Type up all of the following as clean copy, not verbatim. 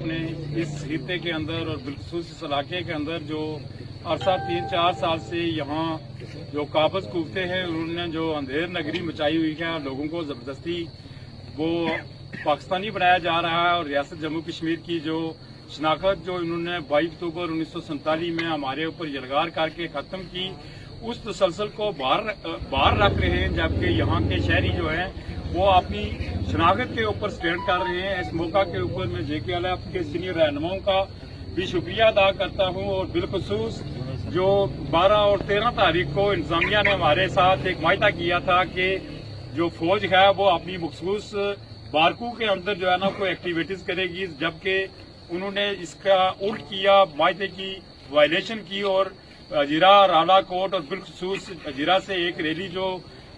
अपने इस खित्ते के अंदर और बिलखुसूस इस इलाके के अंदर जो अरसा 3-4 साल से यहाँ जो काबज कुफ्ते हैं उन्होंने जो अंधेर नगरी मचाई हुई है, लोगों को ज़बरदस्ती वो पाकिस्तानी बनाया जा रहा है और रियासत जम्मू कश्मीर की जो शनाख्त जो इन्होंने 22 अक्टूबर 1947 में हमारे ऊपर यलगार करके ख़त्म की, उस तसलसल को बाहर रख रहे हैं, जबकि यहाँ के शहरी जो हैं वो अपनी शनाख्त के ऊपर स्टैंड कर रहे हैं। इस मौका के ऊपर मैं JKLF के सीनियर रहनुमाओं का भी शुक्रिया अदा करता हूँ और बिलखुसूस जो 12 और 13 तारीख को इंतजामिया ने हमारे साथ एक माहिदा किया था कि जो फौज है वो अपनी मखसूस बारकू के अंदर जो है ना कोई एक्टिविटीज करेगी, जबकि उन्होंने इसका उल्ट किया, माहिदे की वायलेशन की और अजीरा राला कोट और बिलखुसूस अजीरा से एक रैली जो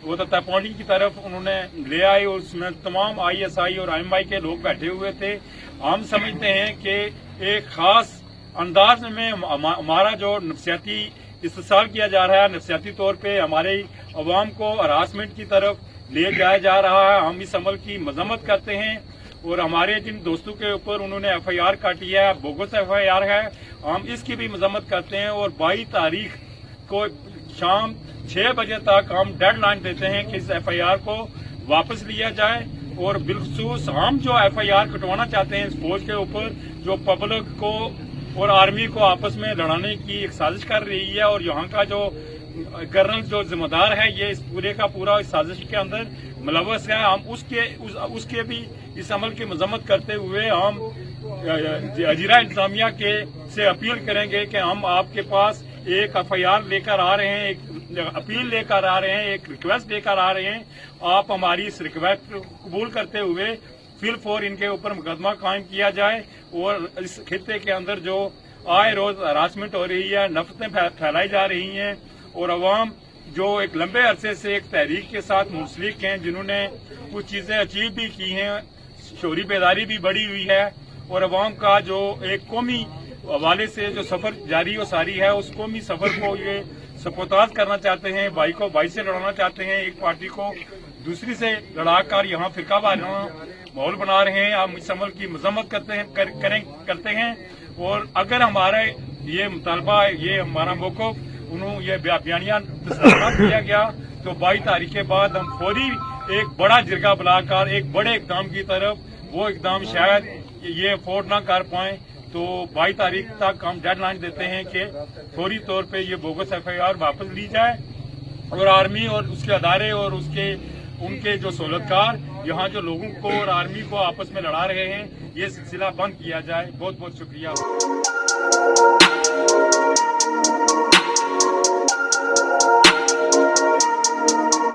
वो तपौनी की तरफ उन्होंने ले आए और उसमें तमाम ISI और IMI के लोग बैठे हुए थे। हम समझते हैं कि एक खास अंदाज में हमारा जो नफसियाती इस्तेसाल किया जा रहा है, नफसियाती तौर पे हमारे अवाम को हरासमेंट की तरफ ले जाया जा रहा है। हम इस अमल की मजम्मत करते हैं और हमारे जिन दोस्तों के ऊपर उन्होंने FIR काटी है, बोगस FIR है, हम इसकी भी मजम्मत करते हैं और 22 तारीख को शाम 6 बजे तक हम डेडलाइन देते हैं कि इस FIR को वापस लिया जाए। और बिलखुसूस हम जो FIR कटवाना चाहते हैं इस फौज के ऊपर जो पब्लिक को और आर्मी को आपस में लड़ाने की एक साजिश कर रही है और यहाँ का जो कर्नल जो जिम्मेदार है ये इस पूरे का पूरा इस साजिश के अंदर मुलव्वस है। हम उसके भी इस अमल की मजम्मत करते हुए हम अजीरा इंतजामिया के से अपील करेंगे कि हम आपके पास एक FIR लेकर आ रहे हैं, एक अपील लेकर आ रहे हैं, एक रिक्वेस्ट लेकर आ रहे हैं। आप हमारी इस रिक्वेस्ट कबूल करते हुए फिल फॉर इनके ऊपर मुकदमा कायम किया जाए और इस खित्ते के अंदर जो आए रोज हरासमेंट हो रही है, नफरतें फैलाई जा रही हैं और अवाम जो एक लंबे अरसे से एक तहरीक के साथ मुंसलिक हैं, जिन्होंने कुछ चीजें अचीव भी की हैं, शौरी बेदारी भी बढ़ी हुई है और अवाम का जो एक कौमी हवाले से जो सफर जारी और सारी है उस कौमी सफर को ये सपोताज करना चाहते हैं, भाई को भाई से लड़ाना चाहते हैं, एक पार्टी को दूसरी से लड़ाकर यहाँ फिरका माहौल बना रहे हैं। हम इस अमल की मजम्मत करते हैं और अगर हमारा ये मुतालबा ये हमारा मौक़िफ़ उन्होंने ये बयानिया तस्लीम किया गया तो 22 तारीख के बाद हम फौरी एक बड़ा जिरगा बुलाकर एक बड़े इक़दाम की तरफ, वो इक़दाम शायद ये अफोर्ड ना कर पाए, तो 22 तारीख तक हम डेडलाइन देते हैं कि फौरी तौर पे ये बोगस FIR वापस ली जाए और आर्मी और उसके अदारे और उनके जो सहूलतकार यहाँ जो लोगों को और आर्मी को आपस में लड़ा रहे हैं ये सिलसिला बंद किया जाए। बहुत बहुत शुक्रिया।